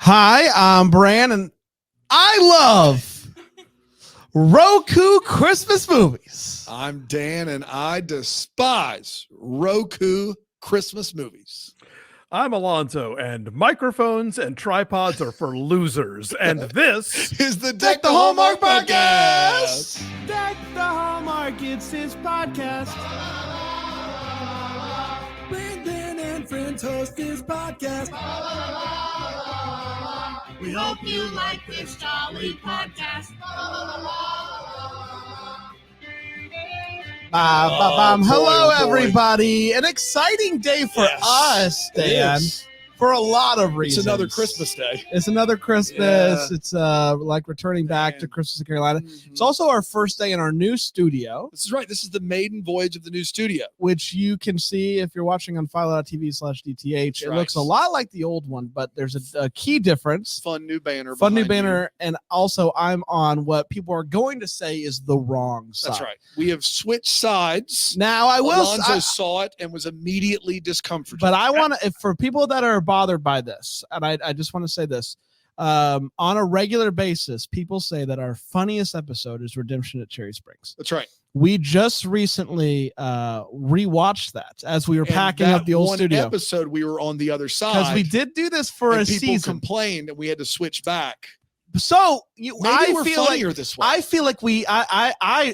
Hi, I'm Bran, and I love Roku Christmas movies. I'm Dan, and I despise Roku Christmas movies. I'm Alonzo, and microphones and tripods are for losers. And this is the Deck the Hallmark podcast. Deck the Hallmark, it's his podcast. Brandon and friends host this podcast. We hope you like this jolly podcast. Hello, everybody. An exciting day for us, Dan, for a lot of reasons. It's another Christmas day. It's another Christmas. Yeah. It's like returning back to Christmas in Carolina. Mm-hmm. It's also our first day in our new studio. This is right. This is the maiden voyage of the new studio, which you can see if you're watching on philo.tv/DTH. It looks a lot like the old one, but there's a key difference. Fun new banner. And also I'm on what people are going to say is the wrong side. That's right. We have switched sides. Now Alonzo saw it and was immediately discomforted. But I want to, for people that are bothered by this, and I just want to say this, on a regular basis, people say that our funniest episode is Redemption at Cherry Springs. That's right. We just recently rewatched that as we were packing up the old studio. Episode we were on the other side because we did do this for a season. People complained and we had to switch back. So I feel like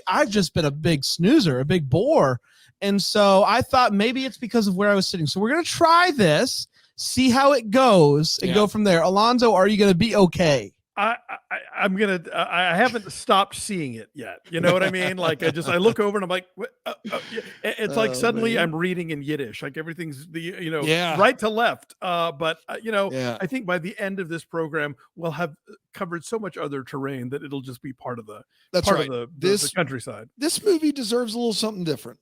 I've just been a big snoozer, a big bore. And so I thought maybe it's because of where I was sitting. So we're going to try this, see how it goes, and go from there. Alonzo, are you going to be okay? I'm gonna. I haven't stopped seeing it yet. You know what I mean? Like I look over and I'm like, it's like suddenly I'm reading in Yiddish. Like everything's right to left. But I think by the end of this program, we'll have covered so much other terrain that it'll just be part of the the countryside. This movie deserves a little something different.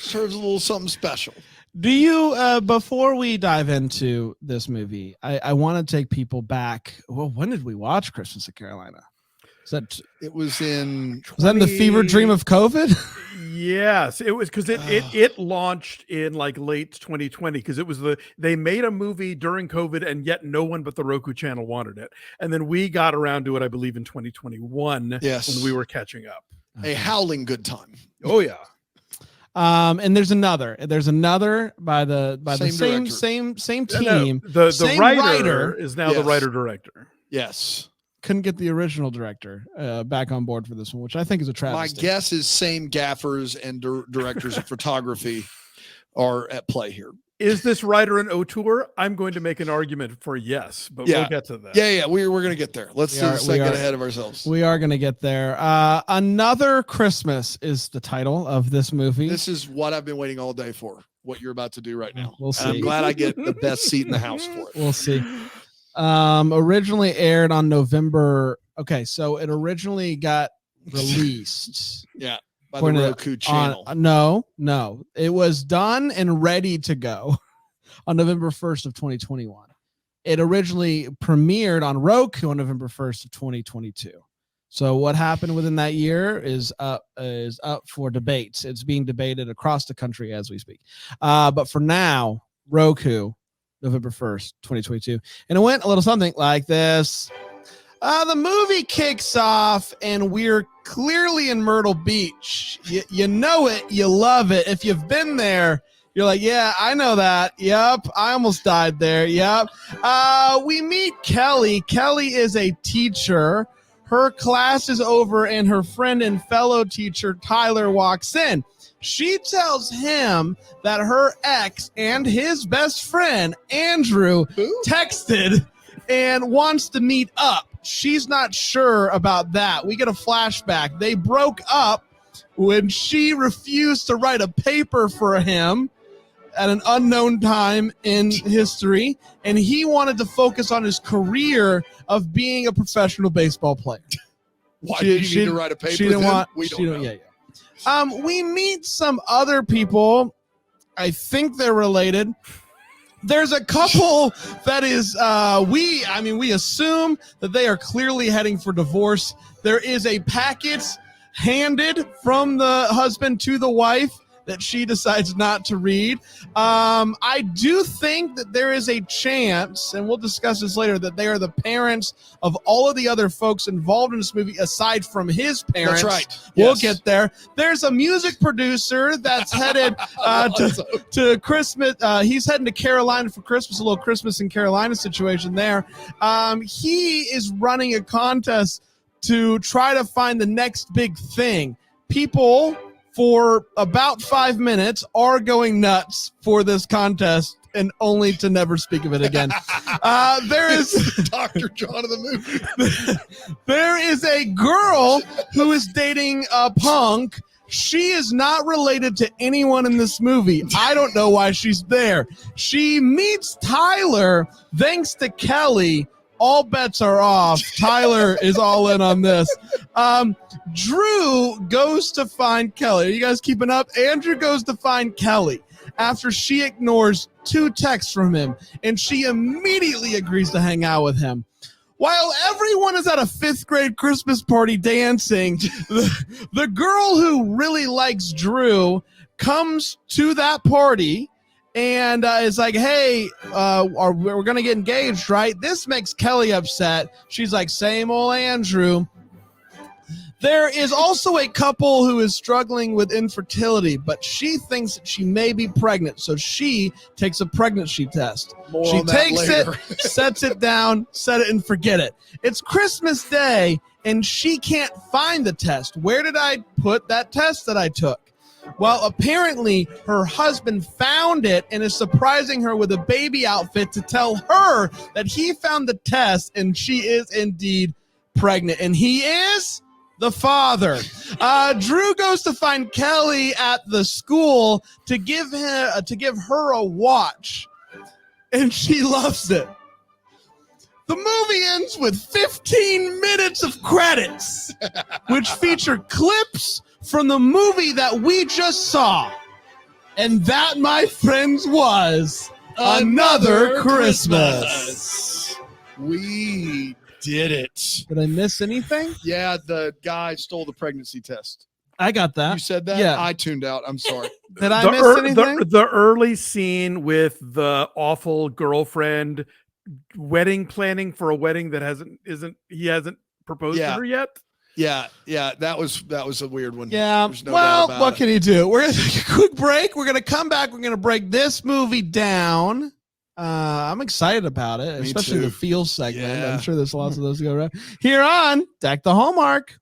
Deserves a little something special. Do you, before we dive into this movie, I want to take people back. Well, when did we watch Christmas in Carolina? It was in the fever dream of COVID? Yes, it was because it launched in like late 2020 because it was they made a movie during COVID and yet no one but the Roku channel wanted it. And then we got around to it, I believe, in 2021 when we were catching up. A howling good time. Oh, yeah. And there's another by the same team. The writer is now the writer director. Yes. Couldn't get the original director back on board for this one, which I think is a travesty. My guess is same gaffers and directors of photography are at play here. Is this writer an auteur? I'm going to make an argument for yes, but we'll get to that. Yeah, we're going to get there. Let's not get ahead of ourselves. We are going to get there. Another Christmas is the title of this movie. This is what I've been waiting all day for, what you're about to do right now. We'll see. I'm glad I get the best seat in the house for it. We'll see. Originally aired on November. Okay, so it originally got released. Yeah. By the Roku channel. No. It was done and ready to go on November 1st of 2021. It originally premiered on Roku on November 1st of 2022. So what happened within that year is up for debate. It's being debated across the country as we speak. But for now, Roku, November 1st, 2022. And it went a little something like this. The movie kicks off, and we're clearly in Myrtle Beach. You know it. You love it. If you've been there, you're like, yeah, I know that. Yep, I almost died there. Yep. We meet Kelly. Kelly is a teacher. Her class is over, and her friend and fellow teacher, Tyler, walks in. She tells him that her ex and his best friend, Andrew, texted and wants to meet up. She's not sure about that. We get a flashback. They broke up when she refused to write a paper for him at an unknown time in history, and he wanted to focus on his career of being a professional baseball player. Why did you need to write a paper? She didn't want. We don't know. Yeah. We meet some other people. I think they're related. There's a couple that is, we assume that they are clearly heading for divorce. There is a packet handed from the husband to the wife that she decides not to read. I do think that there is a chance, and we'll discuss this later, that they are the parents of all of the other folks involved in this movie aside from his parents. That's right. We'll Yes. get there. There's a music producer that's headed to Christmas. He's heading to Carolina for Christmas, a little Christmas in Carolina situation there. He is running a contest to try to find the next big thing. People, for about 5 minutes, are going nuts for this contest and only to never speak of it again. There is Dr. John of the movie. There is a girl who is dating a punk. She is not related to anyone in this movie. I don't know why she's there. She meets Tyler thanks to Kelly. All bets are off. Tyler is all in on this. Drew goes to find Kelly. Are you guys keeping up? Andrew goes to find Kelly after she ignores 2 texts from him, and she immediately agrees to hang out with him. While everyone is at a 5th grade Christmas party dancing, the girl who really likes Drew comes to that party and is like, hey, we're going to get engaged, right? This makes Kelly upset. She's like, same old Andrew. There is also a couple who is struggling with infertility, but she thinks that she may be pregnant, so she takes a pregnancy test. More She on that takes it, later. sets it down, set it and forget it. It's Christmas Day, and she can't find the test. Where did I put that test that I took? Well, apparently her husband found it and is surprising her with a baby outfit to tell her that he found the test and she is indeed pregnant. And he is the father. Drew goes to find Kelly at the school to give her a watch, and she loves it. The movie ends with 15 minutes of credits, which feature clips from the movie that we just saw. And that, my friends, was Another Christmas. We did it. Did I miss anything? Yeah, the guy stole the pregnancy test. I got that. You said that? Yeah. I tuned out. I'm sorry. Did I miss anything? The early scene with the awful girlfriend wedding planning for a wedding that he hasn't proposed to her yet. Yeah, that was a weird one. Yeah. There's no Well, doubt about what it. can you do? We're gonna take a quick break. We're gonna come back. We're gonna break this movie down. I'm excited about it, Me especially too. the feels segment. Yeah. I'm sure there's lots of those to go around. Here on Deck the Hallmark.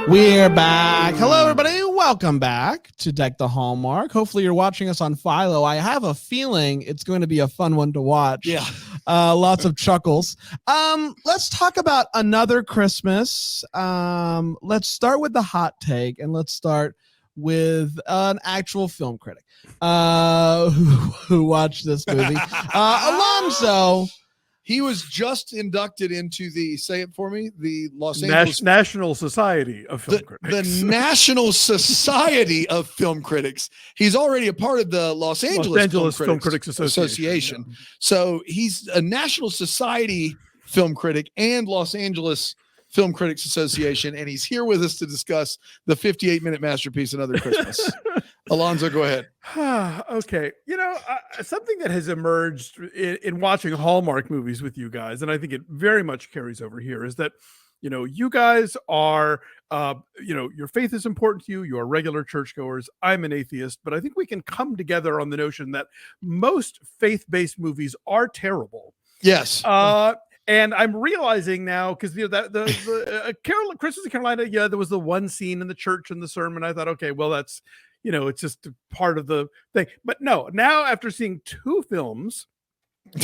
We're back. Hello, everybody. Welcome back to Deck the Hallmark. Hopefully, you're watching us on Philo. I have a feeling it's going to be a fun one to watch. Yeah. Lots of chuckles. Let's talk about Another Christmas. Let's start with the hot take, and let's start with an actual film critic who watched this movie. Alonzo. He was just inducted into the, say it for me, the Los Angeles National Society of Film Critics. The National Society of Film Critics. He's already a part of the Los Angeles Film Critics Association. Yeah. So he's a National Society film critic and Los Angeles Film Critics Association, and he's here with us to discuss the 58-minute masterpiece, Another Christmas. Alonzo, go ahead. Okay. Something that has emerged in watching Hallmark movies with you guys, and I think it very much carries over here, is that, you guys are, your faith is important to you. You are regular churchgoers. I'm an atheist, but I think we can come together on the notion that most faith-based movies are terrible. Yes. And I'm realizing now, because the Christmas in Carolina, there was the one scene in the church in the sermon. I thought, okay, well, that's, it's just part of the thing. But no, now after seeing 2 films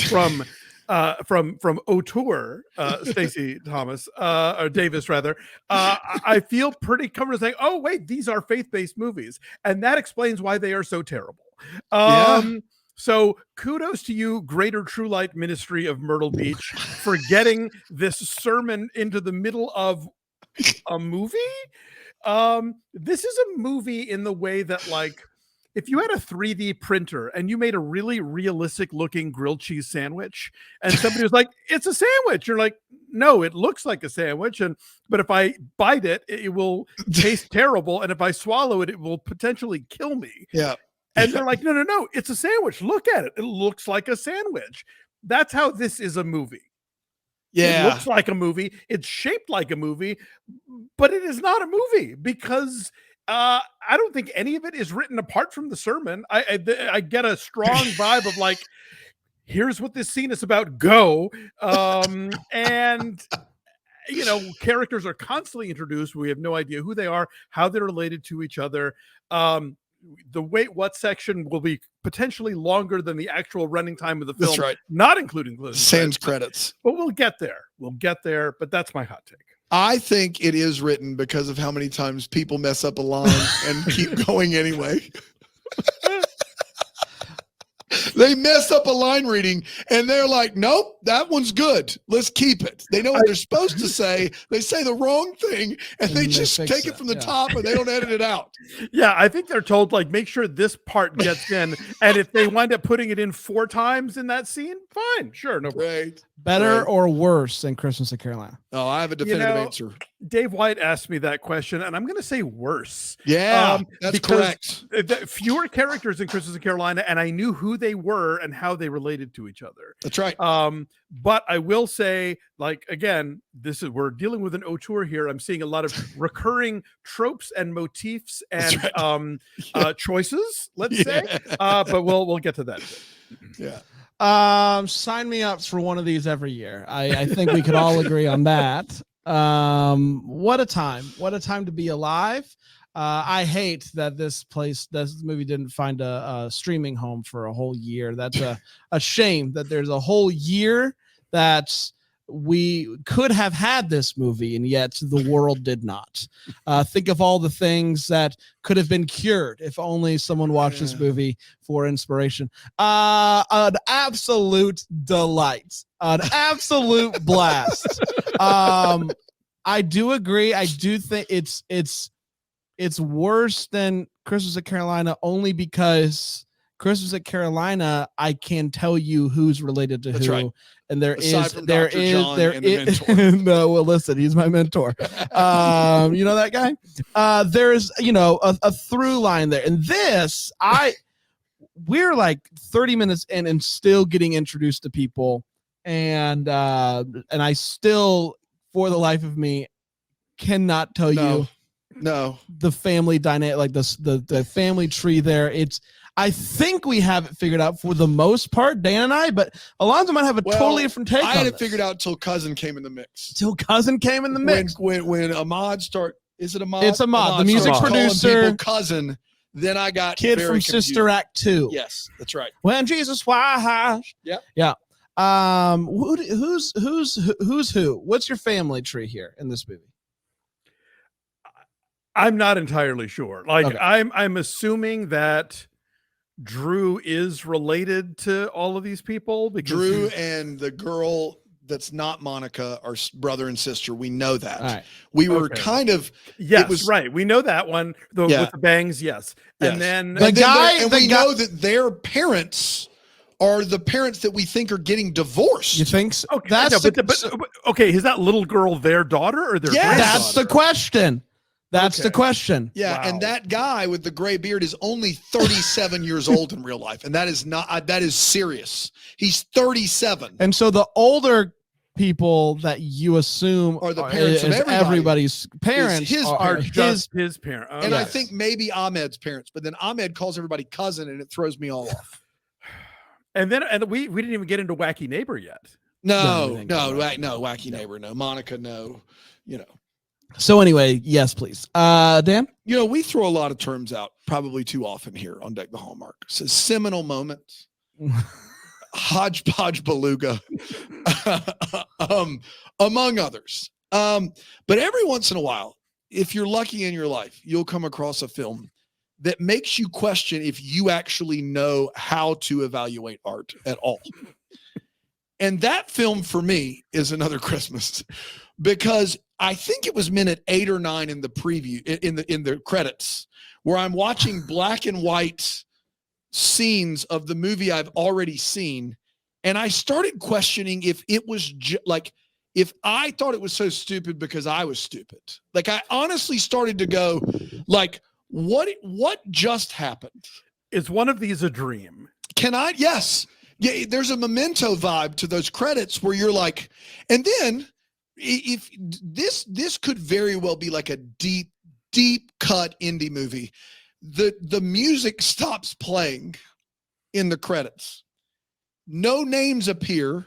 from Auteur, Stacey Thomas, or Davis rather, I feel pretty comfortable saying, oh wait, these are faith-based movies, and that explains why they are so terrible. So kudos to you, Greater True Light Ministry of Myrtle Beach, for getting this sermon into the middle of a movie. This is a movie in the way that, like, if you had a 3D printer and you made a really realistic looking grilled cheese sandwich, and somebody was like, "It's a sandwich," you're like, "No, it looks like a sandwich." But if I bite it, it will taste terrible, and if I swallow it, it will potentially kill me. Yeah. And they're like, no, it's a sandwich. Look at it. It looks like a sandwich. That's how this is a movie. Yeah. It looks like a movie. It's shaped like a movie, but it is not a movie because I don't think any of it is written apart from the sermon. I get a strong vibe of like, here's what this scene is about. Go. And characters are constantly introduced. We have no idea who they are, how they're related to each other. The wait what section will be potentially longer than the actual running time of the film. That's right. Not including sans credits. But we'll get there. But that's my hot take. I think it is written because of how many times people mess up a line and keep going anyway. They mess up a line reading and they're like, nope, that one's good. Let's keep it. They know what they're supposed to say. They say the wrong thing and they just take it from the top and they don't edit it out. Yeah, I think they're told, like, make sure this part gets in. And if they wind up putting it in 4 times in that scene, fine. Sure. No problem. Right. Better or worse than Christmas in Carolina? Oh, I have a definitive answer. Dave White asked me that question, and I'm going to say worse. Yeah, that's correct. Fewer characters in Christmas in Carolina, and I knew who they were and how they related to each other. That's right. But I will say, like, again, we're dealing with an auteur here. I'm seeing a lot of recurring tropes and motifs and choices, let's say. But we'll get to that. Yeah. Sign me up for one of these every year. I think we could all agree on that. What a time to be alive. I hate that this movie didn't find a streaming home for a whole year. That's a shame that there's a whole year that we could have had this movie and yet the world did not. Think of all the things that could have been cured if only someone watched this movie for inspiration. An absolute delight, an absolute blast. I do agree. I do think it's worse than Christmas at Carolina only because Christmas at Carolina, I can tell you who's related to who. Right. And there is no, well, listen, he's my mentor. You know that guy? There's, a through line there. And this, we're like 30 minutes in and still getting introduced to people. And I still, for the life of me, cannot tell you the family dynamic, like the family tree there. I think we have it figured out for the most part, Dan and I, but Alonzo might have a totally different take on it. I had it figured out till Cousin came in the mix. When Ahmad is it Ahmad? It's Ahmad, the music producer. Cousin. Then I got kid from confused. Sister Act 2. Yes, that's right. When Jesus washed. Yeah. Who's who? What's your family tree here in this movie? I'm not entirely sure. I'm assuming that Drew is related to all of these people. Because Drew and the girl that's not Monica are brother and sister. We know that. Right. We were kind of right. We know that one. With the bangs, yes. And then we know that their parents are the parents that we think are getting divorced. You think so? Okay, okay, is that little girl their daughter or their granddaughter? That's the question. That's the question. Yeah, wow. And that guy with the gray beard is only 37 years old in real life, and that is serious. He's 37. And so the older people that you assume are the parents of everybody's parents are just his parents. And I think maybe Ahmed's parents, but then Ahmed calls everybody cousin, and it throws me all off. And we didn't even get into Wacky Neighbor yet. No, Wacky Neighbor, no. Monica, no. So anyway, yes, please. Dan? We throw a lot of terms out, probably too often here on Deck the Hallmark. So seminal moments, hodgepodge beluga, among others. But every once in a while, if you're lucky in your life, you'll come across a film that makes you question if you actually know how to evaluate art at all. And that film for me is Another Christmas, because I think it was minute 8 or 9 in the preview, in the credits, where I'm watching black and white scenes of the movie I've already seen, and I started questioning if it was like, if I thought it was so stupid because I was stupid. Like, I honestly started to go, like, what just happened? Is one of these a dream? Yes. Yeah, there's a Memento vibe to those credits where you're like, and then if this could very well be like a deep cut indie movie. The music stops playing in the credits. No names appear,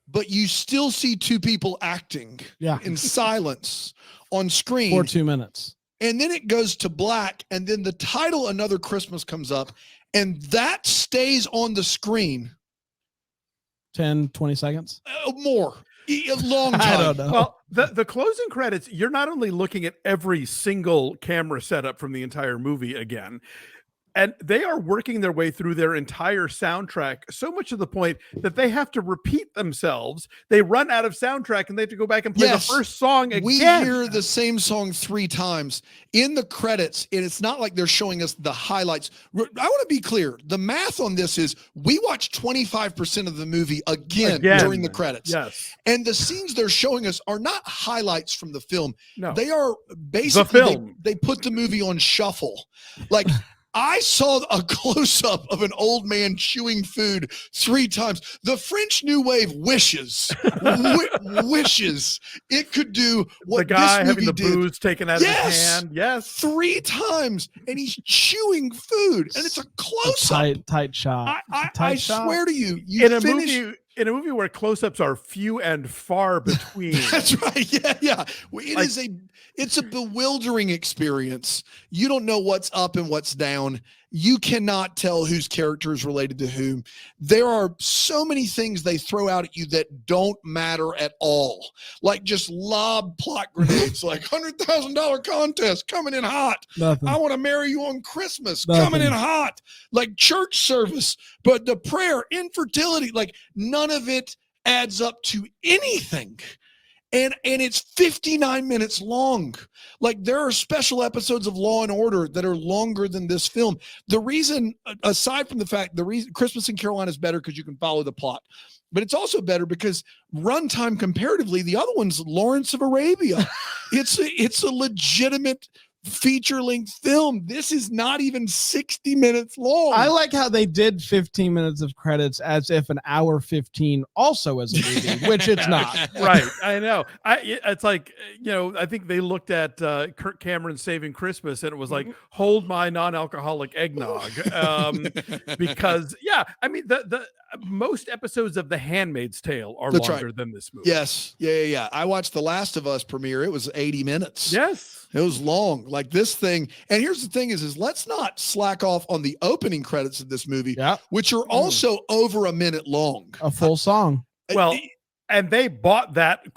but you still see two people acting in silence on screen for 2 minutes. And then it goes to black, and then the title Another Christmas comes up, and that stays on the screen 10, 20 seconds? More. A long time. I don't know. Well, the closing credits, you're not only looking at every single camera setup from the entire movie again, and they are working their way through their entire soundtrack, so much to the point that they have to repeat themselves. They run out of soundtrack and they have to go back and play the first song again. We hear the same song 3 times in the credits, and it's not like they're showing us the highlights. I want to be clear. The math on this is we watch 25% of the movie again during the credits. Yes. And the scenes they're showing us are not highlights from the film. No. They are basically, they put the movie on shuffle. Like, I saw a close-up of an old man chewing food 3 times. The French New Wave wishes it could do what the guy this movie having the did. booze taken out of his hand. Yes. 3 times, and he's chewing food, and it's a close-up. Tight shot. I swear to you, in a movie where close-ups are few and far between. That's right. Yeah. It's a bewildering experience. You don't know what's up and what's down. You cannot tell whose character is related to whom. There are so many things they throw out at you that don't matter at all. Like just lob plot grenades, like $100,000 contest coming in hot. Nothing. I want to marry you on Christmas Nothing. coming in hot. Like church service, but the prayer, infertility, like none of it adds up to anything. And it's 59 minutes long. Like there are special episodes of Law and Order that are longer than this film. The reason, aside from the fact, the reason Christmas in Carolina is better because you can follow the plot, but it's also better because runtime comparatively, the other one's Lawrence of Arabia. It's a legitimate feature-length film. This is not even 60 minutes long. I like how they did 15 minutes of credits as if an hour 15 also as a movie, which it's not. Right. I know. It's like, I think they looked at Kirk Cameron Saving Christmas and it was like, hold my non-alcoholic eggnog. Because I mean, the most episodes of The Handmaid's Tale are longer than this movie. Yes. Yeah. I watched The Last of Us premiere. It was 80 minutes. Yes. It was long, like this thing. And here's the thing is let's not slack off on the opening credits of this movie, which are also over a minute long. A full song. Well, and they bought that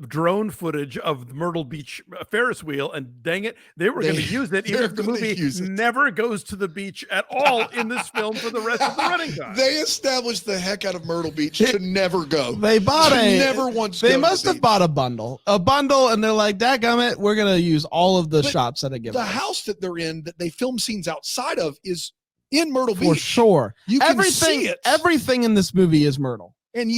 drone footage of the Myrtle Beach Ferris wheel, and dang it, they were going to use it, even if the movie never goes to the beach at all in this film for the rest of the running time. They established the heck out of Myrtle Beach to never go. They bought never once. They must have bought a bundle, and they're like, "Dadgummit, we're going to use all of the shots that I give." The house that they're in, that they film scenes outside of, is in Myrtle Beach for sure. You can see it. Everything in this movie is Myrtle. And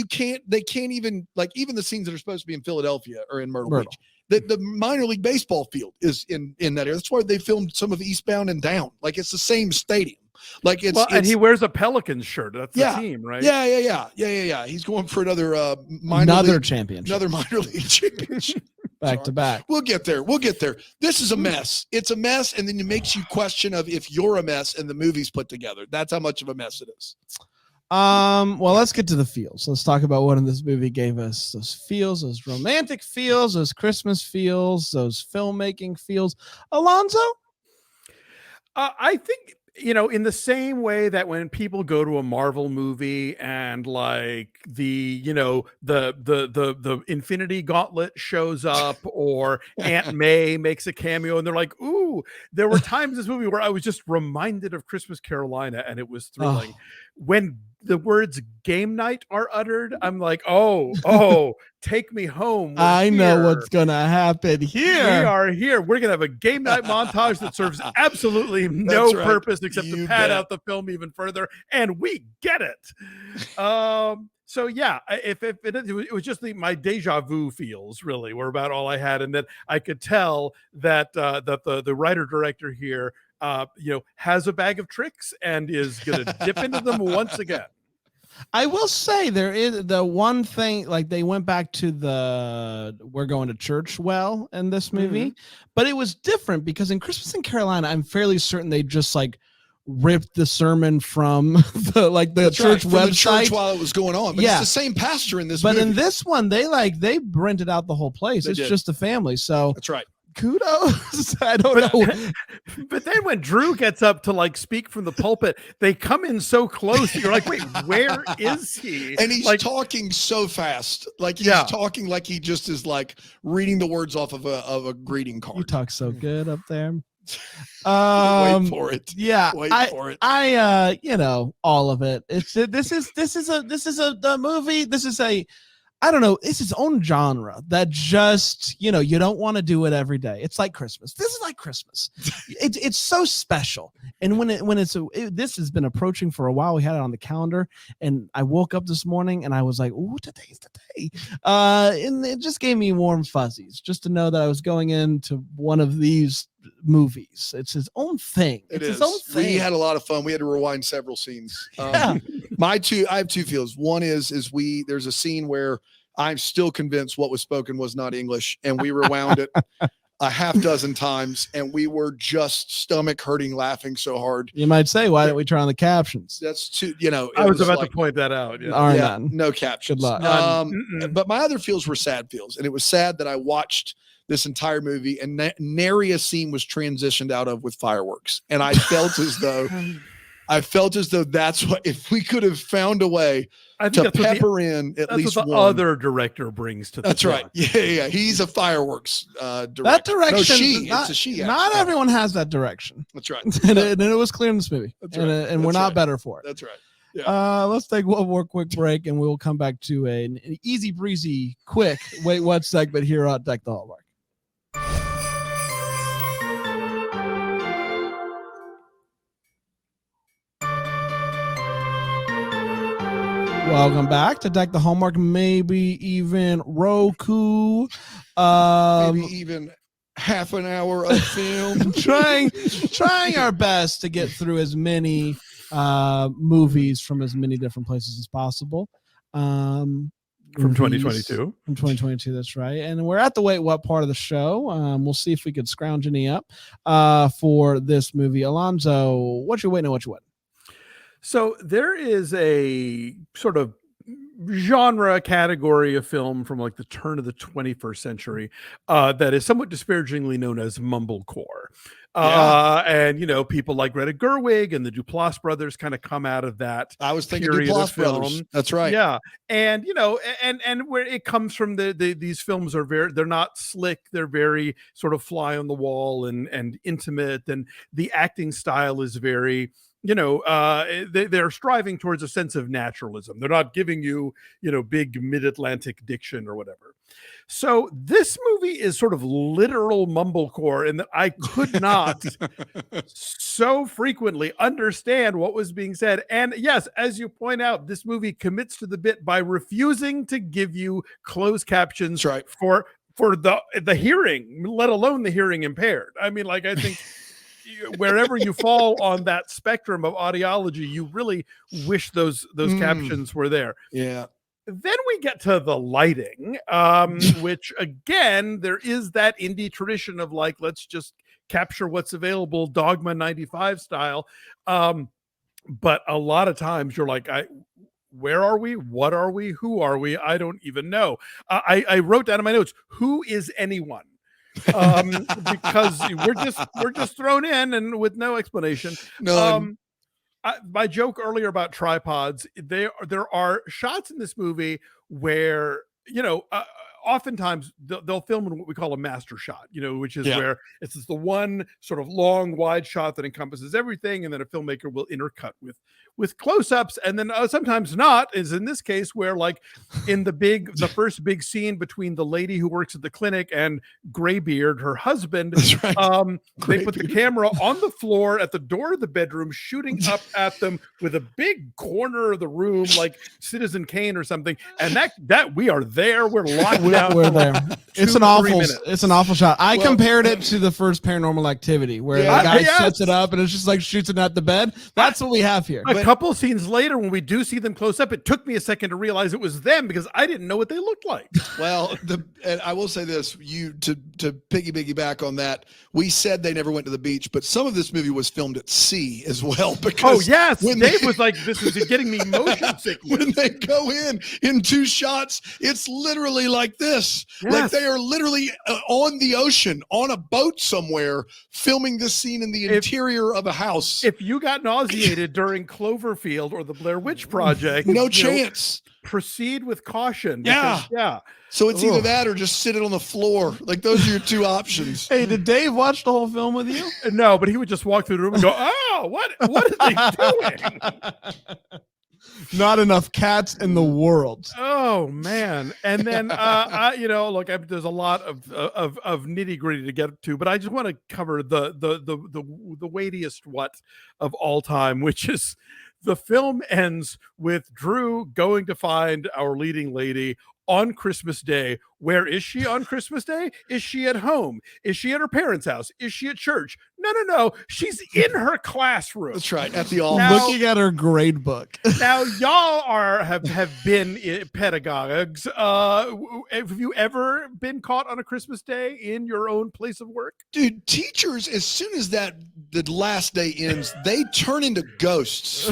they can't even, like, even the scenes that are supposed to be in Philadelphia are in Myrtle. Beach. The minor league baseball field is in that area. That's why they filmed some of Eastbound and Down. Like, it's the same stadium. Like and he wears a Pelicans shirt. That's the team, right? Yeah. He's going for another championship. Another minor league championship. Back to back. We'll get there. This is a mess. It's a mess, and then it makes you question of if you're a mess and the movie's put together. That's how much of a mess it is. Well, let's get to the feels. Let's talk about what in this movie gave us those feels, those romantic feels, those Christmas feels, those filmmaking feels. Alonzo? I think, in the same way that when people go to a Marvel movie and like the Infinity Gauntlet shows up or Aunt May makes a cameo and they're like, ooh, there were times in this movie where I was just reminded of Christmas Carolina and it was thrilling. the words game night are uttered, I'm like, oh, take me home. I know what's gonna happen here. We are here. We're gonna have a game night montage that serves absolutely no purpose except to pad out the film even further, and we get it. So yeah, if it was just my deja vu feels really were about all I had, and that I could tell that the writer director here has a bag of tricks and is going to dip into them once again. I will say there is the one thing, like they went back to the we're going to church well in this movie, but it was different because in Christmas in Carolina, I'm fairly certain they just like ripped the sermon from the church website the church while it was going on. But it's the same pastor in this movie. But in this one, they rented out the whole place. It's just a family. So that's right. Kudos. I don't know. But then when Drew gets up to like speak from the pulpit, they come in so close. You're like, wait, where is he? And he's like, talking so fast. Like he's talking like he just is like reading the words off of a greeting card. You talk so good up there. Wait for it. Yeah. Wait for it. I all of it. This is a movie. This is I don't know. It's its own genre that just, you don't want to do it every day. It's like Christmas. This is like Christmas. It's so special. And this has been approaching for a while. We had it on the calendar and I woke up this morning and I was like, "Ooh, today's the day." And it just gave me warm fuzzies just to know that I was going into one of these movies. It's his own thing. It's his own thing. We had a lot of fun. We had to rewind several scenes. I have two feels. One is there's a scene where I'm still convinced what was spoken was not English, and we rewound it a half dozen times, and we were just stomach hurting, laughing so hard. You might say, why didn't we turn on the captions? That's too, I was about to point that out. No captions. Good luck. But my other feels were sad feels, and it was sad that I watched this entire movie and nary a scene was transitioned out of with fireworks, and I felt as though that's what, if we could have found a way to pepper in at least what the one. other director brings to the That's right. Yeah. He's a fireworks director. That direction. No, it's a she. Actually. Not everyone has that direction. That's right. and it was clear in this movie. That's right. And we're not better for it. That's right. Yeah. Let's take one more quick break and we will come back to an easy breezy, quick wait what segment here on Deck the Hallmark. Welcome back to Deck the Hallmark, maybe even Roku. Maybe even half an hour of film. trying our best to get through as many movies from as many different places as possible. From 2022. From 2022, that's right. And we're at the wait what part of the show. We'll see if we could scrounge any up for this movie. Alonzo, what you waiting on? What you waiting? So there is a sort of genre category of film from like the turn of the 21st century that is somewhat disparagingly known as mumblecore. And people like Greta Gerwig and the Duplass brothers kind of come out of that. I was thinking Duplass brothers. That's right. Yeah. And and where it comes from, these films are they're not slick, they're very sort of fly on the wall and intimate, and the acting style is very they're striving towards a sense of naturalism. They're not giving you, big mid-Atlantic diction or whatever. So this movie is sort of literal mumblecore in that I could not so frequently understand what was being said. And yes, as you point out, this movie commits to the bit by refusing to give you closed captions for the hearing, let alone the hearing impaired. I mean, like, I think wherever you fall on that spectrum of audiology, you really wish those captions were there. Yeah. Then we get to the lighting, which again, there is that indie tradition of like, let's just capture what's available, Dogma 95 style. But a lot of times you're like, where are we? What are we? Who are we? I don't even know. I wrote down in my notes, who is anyone? Because we're just thrown in and with no explanation. My joke earlier about tripods, there are shots in this movie where oftentimes they'll film in what we call a master shot, which is where it's the one sort of long wide shot that encompasses everything, and then a filmmaker will intercut with close-ups, and then sometimes not, is in this case where, like, in the first big scene between the lady who works at the clinic and Graybeard, her husband, right. They put the camera on the floor at the door of the bedroom, shooting up at them with a big corner of the room, like Citizen Kane or something. And that we are there. We're locked down. We're there. It's an awful shot. I compared it to the first Paranormal Activity, where the guy sets it up and it's just like shoots it at the bed. That's what we have here. A couple scenes later, when we do see them close up, it took me a second to realize it was them because I didn't know what they looked like. Well, and I will say this, to piggyback on that, we said they never went to the beach, but some of this movie was filmed at sea as well. Because Dave was like, this is getting me motion sickness. When they go in 2 shots, it's literally like this. Yes. Like they are literally on the ocean, on a boat somewhere, filming this scene in the interior of a house. If you got nauseated during Cloverfield or the Blair Witch Project, no chance. Proceed with caution. Because, so it's either that or just sit it on the floor. Like those are your 2 options. Hey, did Dave watch the whole film with you? No, but he would just walk through the room and go, "Oh, what are they doing?" Not enough cats in the world. Oh man! And then look, there's a lot of nitty gritty to get to, but I just want to cover the weightiest of all time, which is the film ends with Drew going to find our leading lady on Christmas Day. Where is she on Christmas Day? Is she at home? Is she at her parents' house? Is she at church? No. She's in her classroom. That's right. At the office. Looking at her grade book. Now, y'all have been pedagogues. Have you ever been caught on a Christmas Day in your own place of work? Dude, teachers, as soon as the last day ends, they turn into ghosts.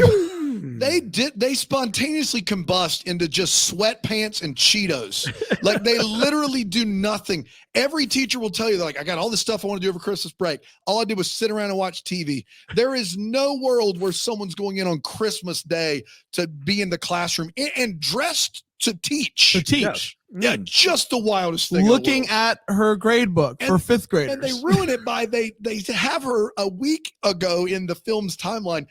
They spontaneously combust into just sweatpants and Cheetos. Like they literally do nothing. Every teacher will tell you, they're like, I got all this stuff I want to do over Christmas break. All I did was sit around and watch TV. There is no world where someone's going in on Christmas Day to be in the classroom and dressed to teach. Yes. Yeah, just the wildest thing. Looking at her grade book for 5th graders. And they ruin it by they have her a week ago in the film's timeline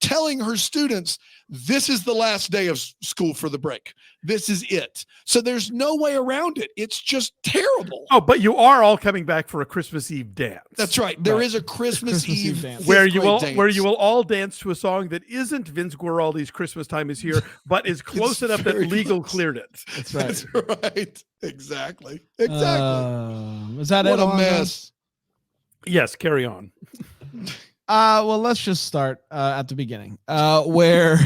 telling her students, this is the last day of school for the break. This is it. So there's no way around it. It's just terrible. Oh, but you are all coming back for a Christmas Eve dance. That's right. There is a Christmas Eve dance where you will all dance to a song that isn't Vince Guaraldi's Christmas Time Is Here, but is close enough that legal cleared it. That's right. That's right. Exactly. Is that what it? A mess. Yes, carry on. Well, let's just start at the beginning, where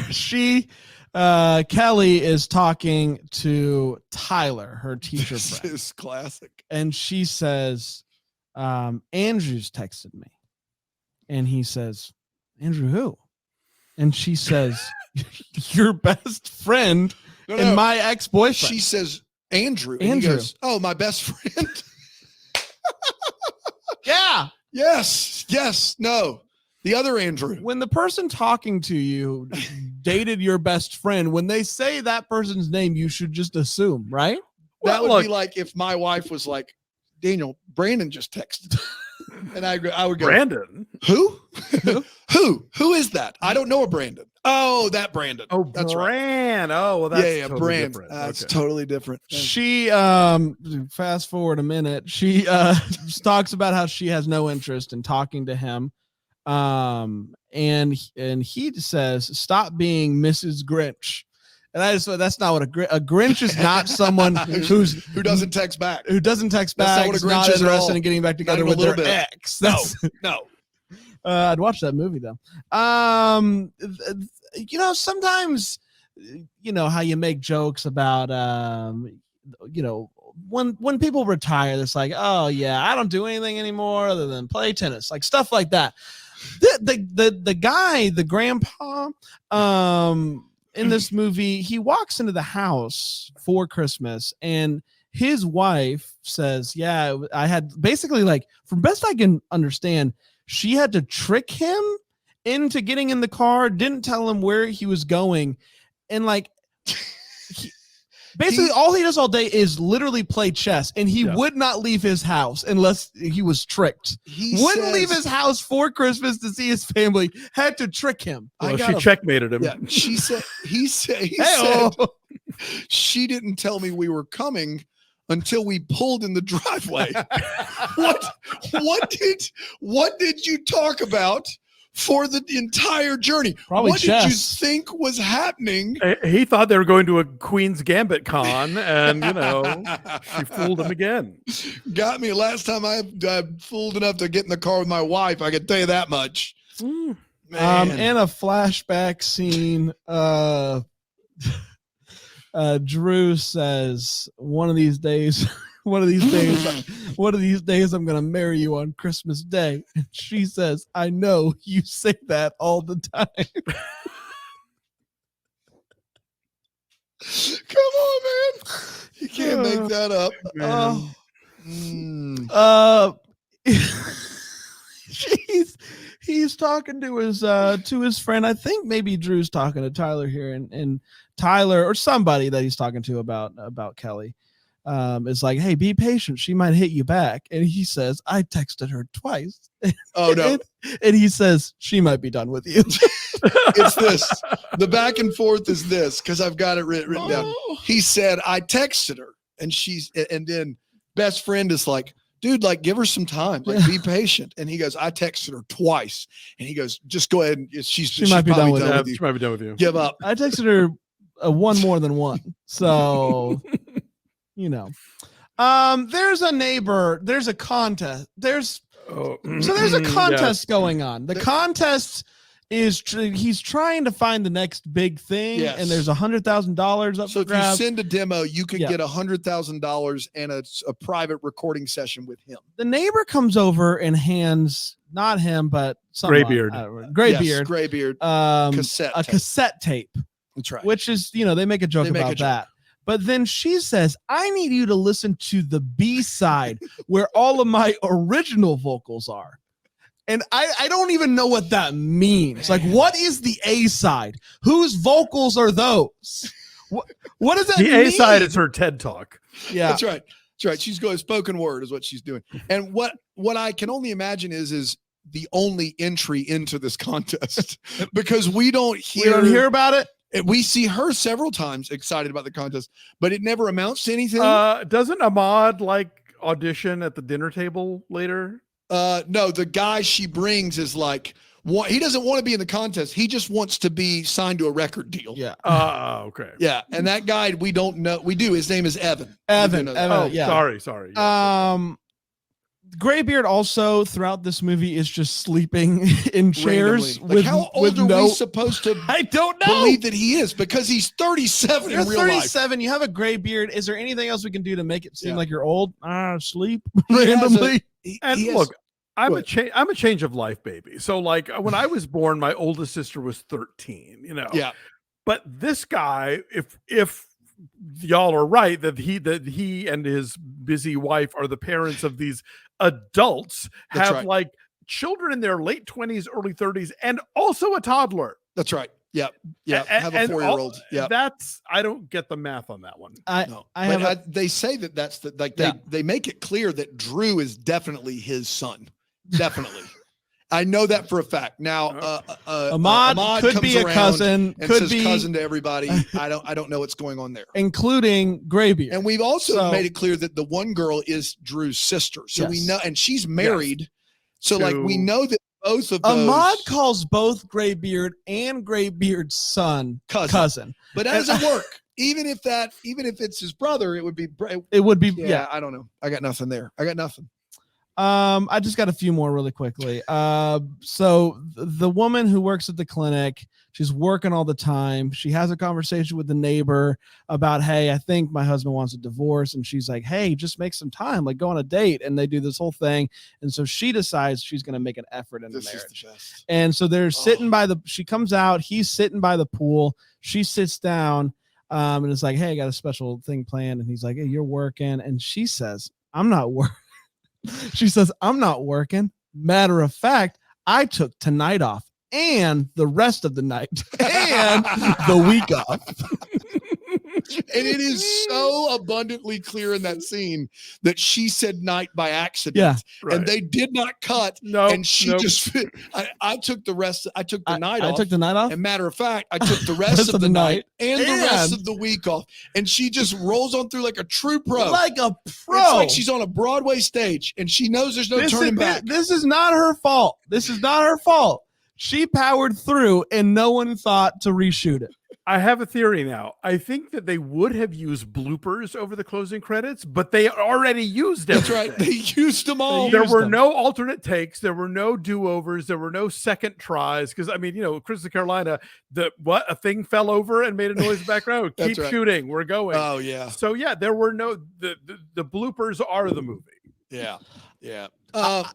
Kelly is talking to Tyler, her teacher friend. This is classic. And she says, Andrew's texted me. And he says, Andrew who? And she says, your best friend and my ex-boyfriend. She says, Andrew. And he goes, oh, my best friend? Yeah. Yes. No. The other Andrew. When the person talking to you dated your best friend, when they say that person's name, you should just assume, right? That would be like if my wife was like, Daniel, Brandon just texted. And I would go, Brandon? Who? Who is that? I don't know a Brandon. Oh, that Brandon. Oh, that's Brand. Right. Oh, well, that's totally Brand. Different. That's totally different. She, fast forward a minute, she talks about how she has no interest in talking to him. And he says, stop being Mrs. Grinch. And I just, that's not what a Grinch is. Not someone who doesn't text back. Who doesn't text back. That's not what a Grinch is interested in getting back together with their ex. No. I'd watch that movie though. Sometimes, how you make jokes about, when people retire, it's like, oh yeah, I don't do anything anymore other than play tennis, like stuff like that. The guy, the grandpa, in this movie, he walks into the house for Christmas and his wife says, yeah, I had basically, like, from best I can understand, she had to trick him into getting in the car, didn't tell him where he was going. And like, Basically, all he does all day is literally play chess, and he Yeah. would not leave his house unless he was tricked. He Wouldn't says- leave his house for Christmas to see his family. Had to trick him. Well, she checkmated him. Yeah, she said. He said. Hey-oh. She didn't tell me we were coming until we pulled in the driveway. What did you talk about for the entire journey? Probably what chess. did you think was happening? He thought they were going to a Queen's Gambit con, and she fooled him again. Got me last time I fooled enough to get in the car with my wife. I can tell you that much. Mm. Man. In a flashback scene, Drew says, one of these days, I'm going to marry you on Christmas Day. And she says, I know you say that all the time. Come on, man. You can't make that up. He's talking to his friend. I think maybe Drew's talking to Tyler here, and Tyler or somebody that he's talking to about Kelly is like, hey, be patient, she might hit you back. And he says, I texted her twice. Oh no. And he says, she might be done with you. It's this. The back and forth is this, because I've got it written down. He said, I texted her, and then best friend is like, dude, like, give her some time, like, be patient. And he goes, I texted her twice, and he goes, just go ahead, and she might be done with you. She might be done with you. Give up. I texted her one more than one. So, there's a neighbor, there's a contest. There's a contest going on. The contest is he's trying to find the next big thing, and there's $100,000 up So for if grabs. you send a demo, you could get $100,000 and a private recording session with him. The neighbor comes over and hands, not him, but someone, Graybeard, cassette tape. That's right. Which is, they make a joke about that. But then she says, I need you to listen to the B side where all of my original vocals are. And I don't even know what that means. Like, what is the A side? Whose vocals are those? What does that mean? The A side is her TED Talk. Yeah. That's right. That's right. She's going spoken word is what she's doing. And what I can only imagine is the only entry into this contest because we don't hear about it. We see her several times excited about the contest, but it never amounts to anything. Doesn't Ahmad audition at the dinner table later? No, the guy she brings is like, he doesn't want to be in the contest. He just wants to be signed to a record deal. Yeah. Okay. Yeah. And that guy, we don't know. We do. His name is Evan. Evan. Yeah. Sorry. Graybeard also throughout this movie is just sleeping in chairs. Like, how old are we supposed to I don't know. believe that he is? Because he's 37 You're in real life. 37. You have a gray beard. Is there anything else we can do to make it seem like you're old? Sleep He randomly. Look, I'm a change of life baby. So like when I was born, my oldest sister was 13. Yeah. But this guy, if y'all are right that he and his busy wife are the parents of these adults, That's have right. like children in their late 20s, early 30s, and also a toddler. That's right. Yeah. Yeah. Have a 4-year-old. Yeah. I don't get the math on that one. They say that's they make it clear that Drew is definitely his son. Definitely. I know that for a fact. Now, Ahmad could be a cousin, and could says be cousin to everybody. I don't know what's going on there, including Graybeard. And we've also made it clear that the one girl is Drew's sister, so we know, and she's married. So like we know that both of those. Ahmad calls both Graybeard and Graybeard's son cousin, but that doesn't work. Even if it's his brother, it would be. Yeah. I don't know. I got nothing there. I got nothing. I just got a few more really quickly. So the woman who works at the clinic, she's working all the time. She has a conversation with the neighbor about, hey, I think my husband wants a divorce. And she's like, hey, just make some time, like go on a date. And they do this whole thing. And so she decides she's going to make an effort in the marriage. And so they're sitting she comes out, he's sitting by the pool. She sits down and it's like, hey, I got a special thing planned. And he's like, hey, you're working. And she says, I'm not working. She says, I'm not working. Matter of fact, I took tonight off and the rest of the night and the week off. And it is so abundantly clear in that scene that she said night by accident. Yeah. Right. And they did not cut. No, And she just, I took the rest, I took the night off. I took the night off. And matter of fact, I took the rest of the night and the rest And- of the week off. And she just rolls on through like a true pro. Like a pro. It's like she's on a Broadway stage and she knows there's no turning back. This is not her fault. This is not her fault. She powered through and no one thought to reshoot it. I have a theory now. I think that they would have used bloopers over the closing credits, but they already used them. That's right. They used them all. There were no alternate takes. There were no do-overs. There were no second tries. Because, I mean, Christmas Carolina, a thing fell over and made a noise in the background. Keep shooting. We're going. Oh, yeah. So, yeah, there were the bloopers are the movie. Yeah. Yeah.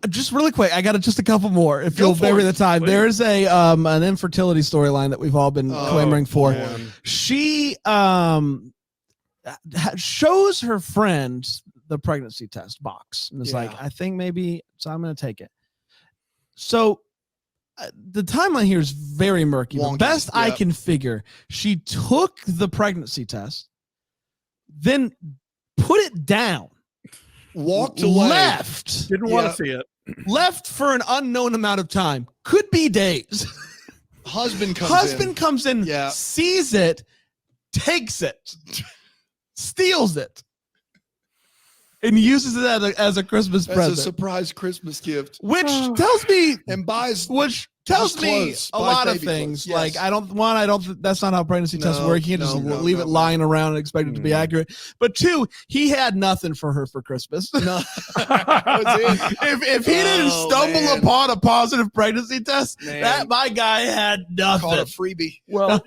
Just really quick, I got just a couple more. If you'll bear me the time, there is an infertility storyline that we've all been clamoring for. Man. She shows her friend the pregnancy test box and is like, I think maybe, so I'm going to take it. So the timeline here is very murky. The best I can figure, she took the pregnancy test, then put it down. Walked away. Left. Didn't want to see it. Left for an unknown amount of time. Could be days. Husband comes in, sees it, takes it, steals it, and uses it as a Christmas present. As a surprise Christmas gift. Which tells me and buys tells me a lot of things. Yes. Like that's not how pregnancy tests work. You can't just leave it lying around and expect it to be accurate. But two, he had nothing for her for Christmas. No. if he didn't stumble upon a positive pregnancy test, that my guy had nothing. Called a freebie. Well,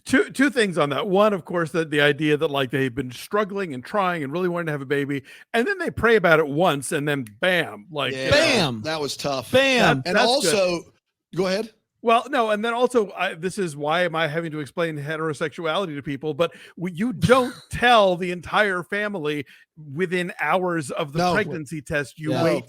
two things on that. One, of course, that the idea that like they've been struggling and trying and really wanting to have a baby, and then they pray about it once, and then bam, bam, that was tough. Bam, and also. Good. Go ahead. Well, no, and then also, this is why am I having to explain heterosexuality to people? But you don't tell the entire family within hours of the pregnancy test. You wait,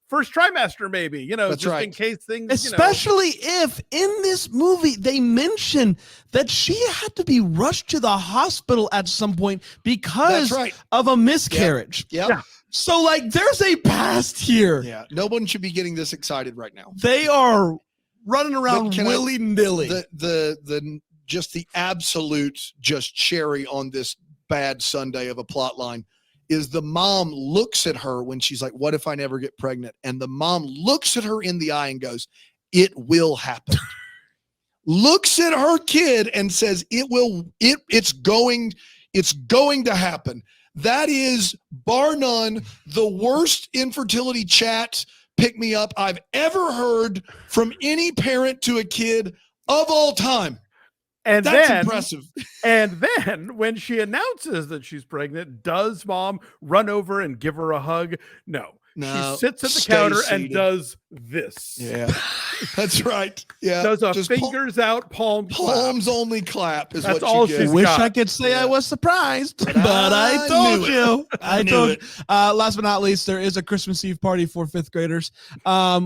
first trimester, maybe, That's just right. in case things. Especially if in this movie they mention that she had to be rushed to the hospital at some point because of a miscarriage. Yep. Yeah. So, there's a past here. Yeah. No one should be getting this excited right now. They are running around willy-nilly. The just the absolute cherry on this bad Sunday of a plot line is the mom looks at her when she's like, what if I never get pregnant? And the mom looks at her in the eye and goes, it will happen. Looks at her kid and says, it's going to happen. That is, bar none, the worst infertility chat pick me up I've ever heard from any parent to a kid of all time. And that's then, impressive. And then when she announces that she's pregnant, does mom run over and give her a hug? No. She sits at the counter and does this. Yeah, that's right. Yeah, does a fingers out, palms only clap is that's what all she she's Wish got. I could say I was surprised, but I told you. I told you. Last but not least, there is a Christmas Eve party for fifth graders,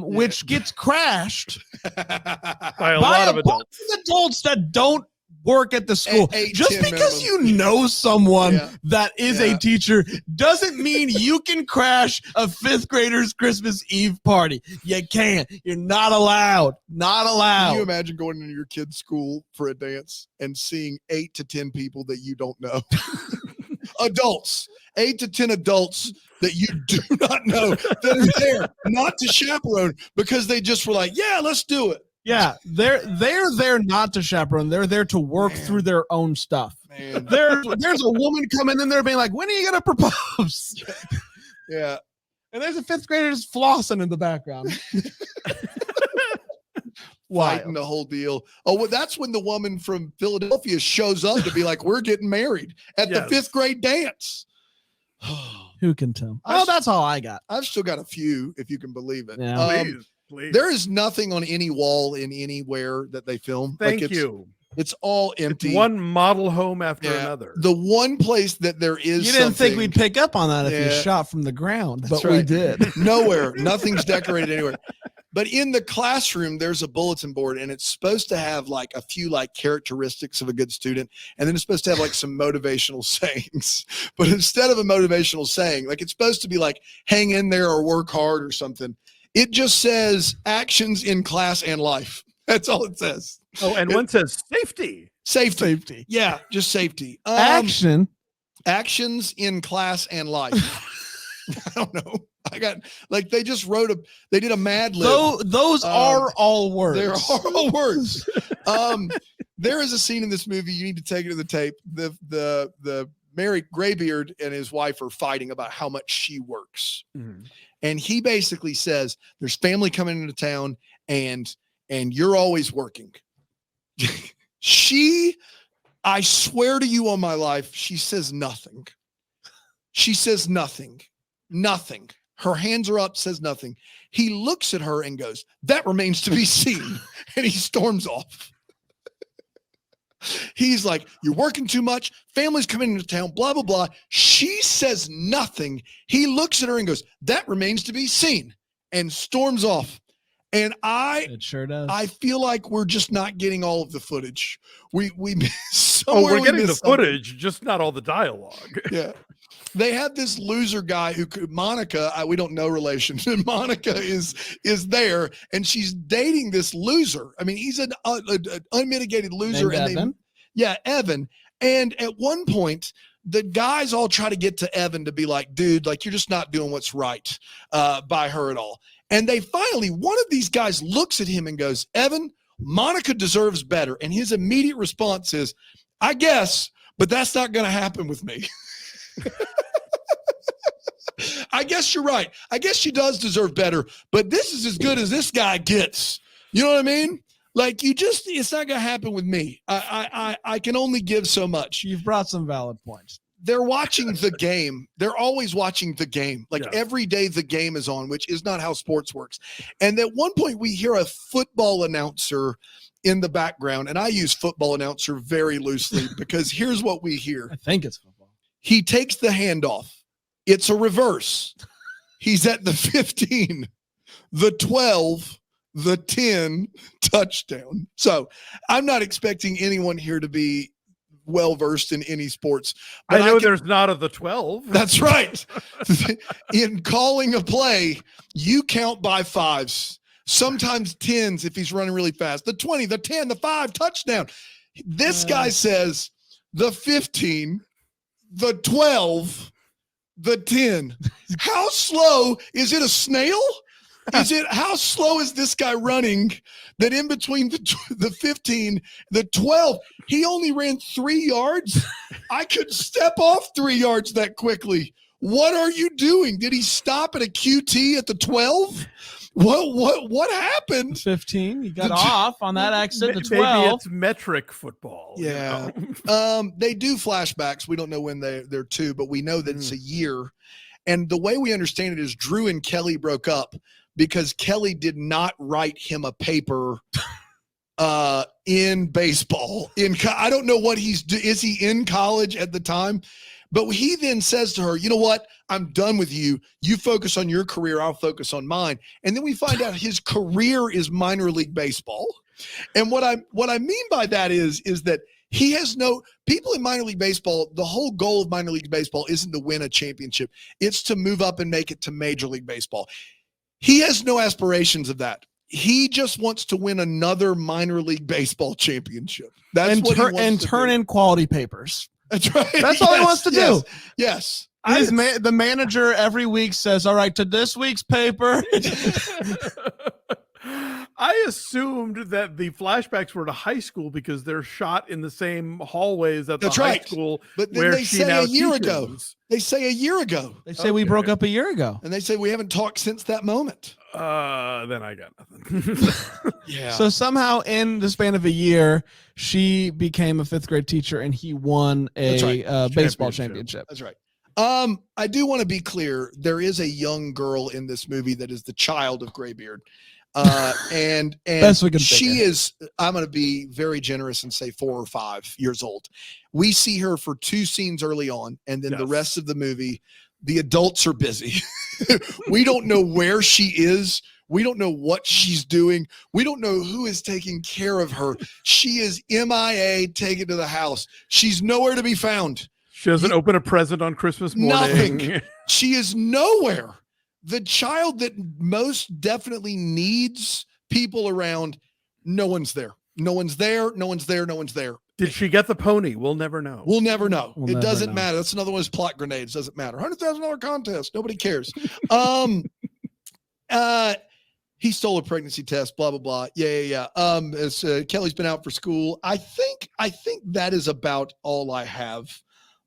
which gets crashed by a lot of adults that don't work at the school. Just because you know someone that is a teacher doesn't mean you can crash a fifth grader's Christmas Eve party. You can't. You're not allowed. Not allowed. Can you imagine going into your kid's school for a dance and seeing 8 to 10 people that you don't know? Adults, 8 to 10 adults that you do not know that are there not to chaperone because they just were like, yeah, let's do it. Yeah, they're there not to chaperone. They're there to work through their own stuff. There's a woman coming in there being like, when are you going to propose? Yeah. And there's a fifth grader just flossing in the background. Fighting the whole deal. Oh, well, that's when the woman from Philadelphia shows up to be like, we're getting married at the fifth grade dance. Who can tell? That's all I got. I've still got a few, if you can believe it. Yeah. Please. There is nothing on any wall in anywhere that they film. Thank you. It's all empty. It's one model home after another. The one place that there is You didn't think we'd pick up on that if you shot from the ground, but we did. Nowhere. Nothing's decorated anywhere. But in the classroom, there's a bulletin board, and it's supposed to have like a few like characteristics of a good student, and then it's supposed to have like some motivational sayings. But instead of a motivational saying, like it's supposed to be like hang in there or work hard or something. It just says actions in class and life. That's all it says. Oh, and one says safety. Safety. Yeah, just safety. Actions in class and life. I don't know. I got like they just they did a Mad Lib. Those are all words. They're all words. There is a scene in this movie. You need to take it to the tape. The Mary Graybeard and his wife are fighting about how much she works. Mm-hmm. And he basically says, there's family coming into town and you're always working. I swear to you on my life, she says nothing. She says nothing. Nothing. Her hands are up, says nothing. He looks at her and goes, that remains to be seen. And he storms off. He's like, you're working too much. Family's coming into town, blah, blah, blah. She says nothing. He looks at her and goes, that remains to be seen, and storms off. And it sure does. I feel like we're just not getting all of the footage. We're getting the footage, just not all the dialogue. Yeah. They had this loser guy Monica, we don't know relation. Monica is there, and she's dating this loser. I mean, he's an unmitigated loser. Evan. And at one point, the guys all try to get to Evan to be like, dude, like you're just not doing what's right by her at all. And they finally, one of these guys looks at him and goes, Evan, Monica deserves better. And his immediate response is, I guess, but that's not going to happen with me. I guess you're right. I guess she does deserve better, but this is as good as this guy gets. You know what I mean? Like it's not going to happen with me. I can only give so much. You've brought some valid points. They're watching the game. They're always watching the game. Like every day the game is on, which is not how sports works. And at one point we hear a football announcer in the background, and I use football announcer very loosely because here's what we hear. I think it's football. He takes the handoff. It's a reverse. He's at the 15, the 12, the 10 touchdown. So I'm not expecting anyone here to be well-versed in any sports. But I know there's not of the 12. That's right. In calling a play, you count by fives, sometimes 10s if he's running really fast. The 20, the 10, the 5, touchdown. This guy says the 15, the 12, the 10. How slow? Is it a snail? How slow is this guy running that in between the 15, the 12, he only ran 3 yards? I could step off 3 yards that quickly. What are you doing? Did he stop at a QT at the 12? What happened? 15. You got off on that exit to 12. Maybe it's metric football. Yeah. They do flashbacks. We don't know when they're two, but we know that it's a year. And the way we understand it is Drew and Kelly broke up because Kelly did not write him a paper in baseball. I don't know what is he in college at the time? But he then says to her, you know what? I'm done with you. You focus on your career. I'll focus on mine. And then we find out his career is minor league baseball. And what I mean by that is that he has people in minor league baseball. The whole goal of minor league baseball isn't to win a championship. It's to move up and make it to Major League Baseball. He has no aspirations of that. He just wants to win another minor league baseball championship. That's what he wants to turn in quality papers. That's right. That's all he wants to do. Yes. The manager every week says, all right, to this week's paper. I assumed that the flashbacks were to high school because they're shot in the same hallways at the high school. But then they say a year ago. They say a year ago. They say we broke up a year ago. And they say we haven't talked since that moment. Then I got nothing. Yeah. So somehow in the span of a year, she became a 5th grade teacher and he won a baseball championship. That's right. I do want to be clear. There is a young girl in this movie that is the child of Graybeard. And she is, I'm going to be very generous and say 4 or 5 years old. We see her for 2 scenes early on. And then the rest of the movie, the adults are busy. We don't know where she is. We don't know what she's doing. We don't know who is taking care of her. She is MIA, taken to the house. She's nowhere to be found. She doesn't open a present on Christmas morning. Nothing. She is nowhere. The child that most definitely needs people around, no one's there. No one's there. No one's there. No one's there. Did she get the pony? We'll never know. We'll never know. We'll it never doesn't know. matter. That's another one of his plot grenades. Doesn't matter. $100,000 contest. Nobody cares. He stole a pregnancy test. Blah blah blah. Yeah. As Kelly's been out for school. I think that is about all I have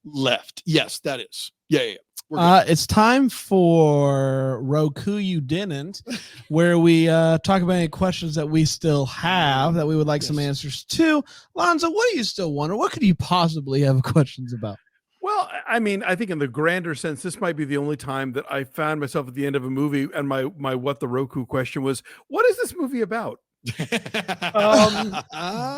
left. Yes, that is. Yeah. It's time for Roku You Didn't, where we talk about any questions that we still have that we would like some answers to. Lonzo, what do you still wonder? What could you possibly have questions about? Well, I mean, I think in the grander sense, this might be the only time that I found myself at the end of a movie and my what the Roku question was, what is this movie about?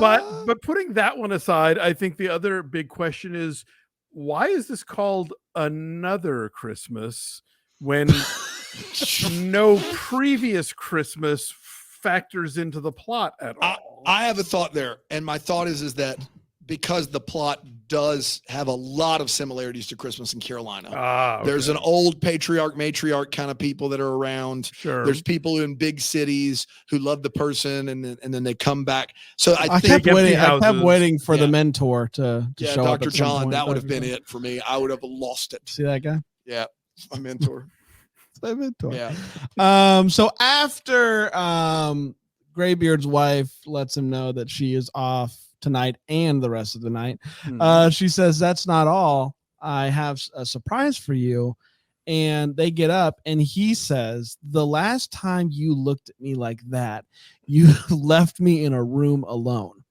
But putting that one aside, I think the other big question is, why is this called Another Christmas when no previous Christmas factors into the plot at all? I have a thought there, and my thought is that because the plot does have a lot of similarities to Christmas in Carolina. Okay. There's an old patriarch, matriarch kind of people that are around. Sure. There's people in big cities who love the person and then they come back. So I kept think waiting for the mentor to show up. Dr. John, that would have been it for me. I would have lost it. See that guy? Yeah. My mentor. My mentor. Yeah. So after Graybeard's wife lets him know that she is off tonight and the rest of the night, she says, that's not all. I have a surprise for you. And they get up and he says, the last time you looked at me like that, you left me in a room alone,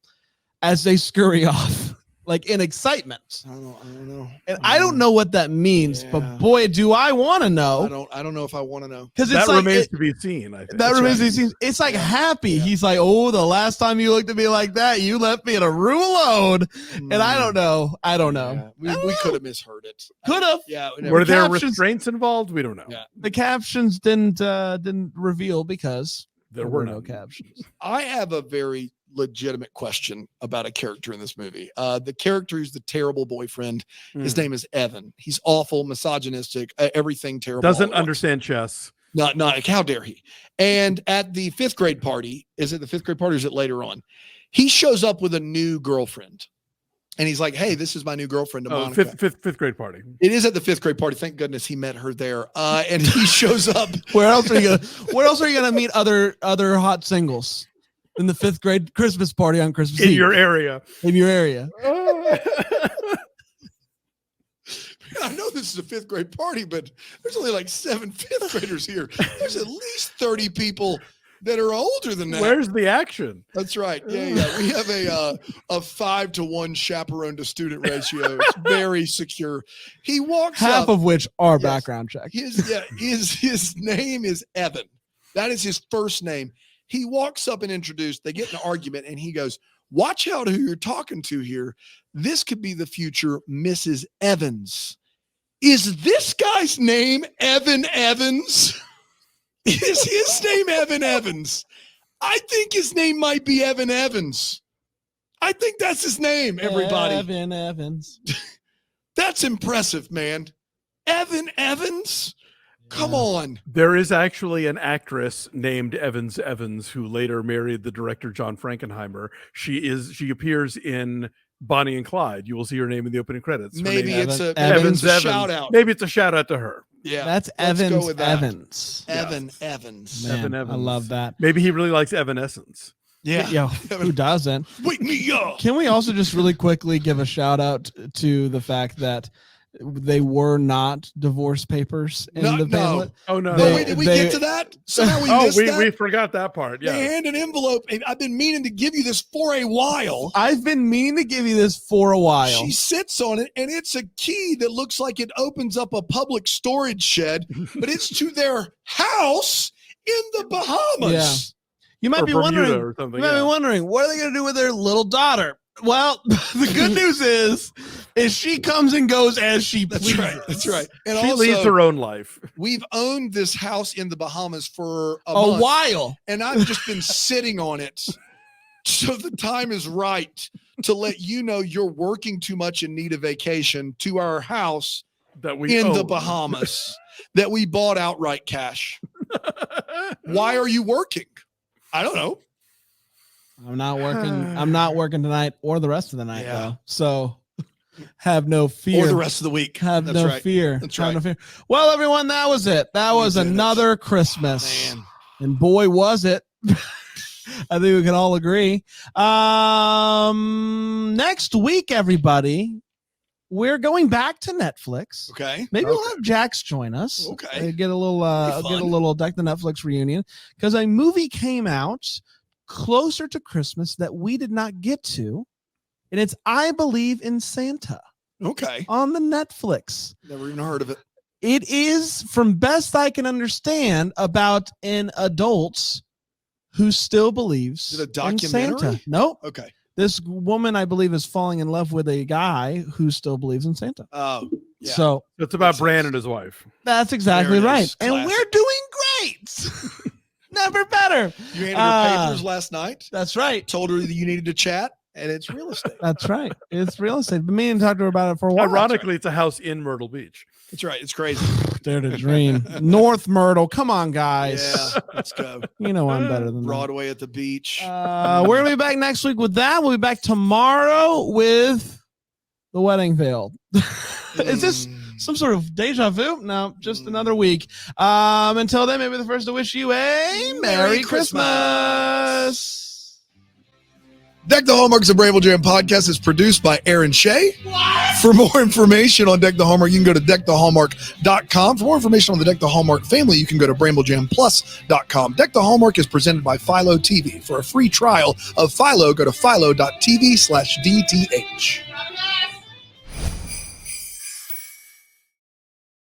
as they scurry off. Like in excitement. I don't know. And I don't know what that means, but boy, do I want to know. I don't know if I want to know. Because that remains to be seen. I think that remains to be seen. It's like happy. Yeah. He's like, oh, the last time you looked at me like that, you left me in a room alone. And I don't know. Yeah. We could have misheard it. Could have. Yeah. Were there restraints involved? We don't know. Yeah. The captions didn't reveal because there were no captions. I have a very legitimate question about a character in this movie. The character who's the terrible boyfriend, his name is Evan. He's awful, misogynistic, everything terrible. Doesn't understand chess. Not how dare he? And at the 5th grade party, is it the 5th grade party or is it later on? He shows up with a new girlfriend. And he's like, hey, this is my new girlfriend. Fifth grade party. It is at the 5th grade party. Thank goodness he met her there. And he shows up. Where else are you gonna meet other hot singles? In the 5th grade Christmas party on Christmas Eve. In your area. I know this is a 5th grade party, but there's only like 7 5th graders here. There's at least 30 people that are older than that. Where's the action? That's right. Yeah. We have a 5-to-1 chaperone to student ratio. It's very secure. He walks half up, of which are background check. His name is Evan. That is his first name. He walks up and introduced, they get in an argument and he goes, watch out who you're talking to here. This could be the future Mrs. Evans. Is this guy's name Evan Evans? Is his name Evan Evans? I think his name might be Evan Evans. I think that's his name, everybody. Evan Evans. That's impressive, man. Evan Evans? Come on. There is actually an actress named Evans who later married the director John Frankenheimer. She appears in Bonnie and Clyde. You will see her name in the opening credits. Maybe it's a shout out. Maybe it's a shout out to her. Yeah. That's Evans Evans. Evan Evans. Man, Evan Evans. I love that. Maybe he really likes Evanescence. Yeah. Who doesn't? Wake me up. Can we also just really quickly give a shout out to the fact that they were not divorce papers in the pamphlet? Oh no! Did we get to that? Somehow we missed that? We forgot that part. Yeah. They hand an envelope, and I've been meaning to give you this for a while. I've been meaning to give you this for a while. She sits on it, and it's a key that looks like it opens up a public storage shed, but it's to their house in the Bahamas. Yeah. You might be Bermuda wondering, or something, what are they going to do with their little daughter? Well, the good news is she comes and goes as she pleases. That's right. And She also, leads her own life. we've owned this house in the Bahamas for a A month, while. and I've just been sitting on it. So the time is right to let you know you're working too much and need a vacation to our house That we in the own. Bahamas that we bought outright cash. Why are you working? I don't know. I'm not working tonight or the rest of the night, Yeah. though. So have no fear. Or the rest of the week. Have That's no right. fear. That's Have right. no fear. Well, everyone, that was it. That was did it. another Christmas. Man. And boy, was it. I think we can all agree. Next week, everybody, we're going back to Netflix. Okay. Maybe we'll have Jax join us. Okay. Get a little Be get a fun. little Deck the Netflix reunion, because a movie came out closer to Christmas that we did not get to, and it's I Believe in Santa Okay. on the Netflix. Never even heard of it. It is, from best I can understand, about an adult who still believes Is it a in documentary? Santa. Nope. Okay. This woman, I believe, is falling in love with a guy who still believes in Santa. Oh, yeah. So It's about Makes Brandon sense. and his wife. that's exactly There it right. is. And Classic. we're doing great. Never better. You handed her Uh, papers last night, That's right. told her that you needed to chat, and it's real estate. That's right. It's real estate. But me and talked to her about it for a while. Ironically, it's a house in Myrtle Beach. That's right. It's crazy. Dare to dream. North Myrtle. Come on, guys. Yeah. Let's go. You know I'm better than that. Broadway at the beach. We're going to be back next week with that. We'll be back tomorrow with The Wedding Veil. Is this some sort of deja vu? No, just another week. Until then, maybe the first to wish you a Merry Christmas. Deck the Hallmarks of Bramble Jam podcast is produced by Aaron Shea. For more information on Deck the Hallmark, you can go to deckthehallmark.com. For more information on the Deck the Hallmark family, you can go to bramblejamplus.com. Deck the Hallmark is presented by Philo TV. For a free trial of Philo, go to philo.tv/DTH.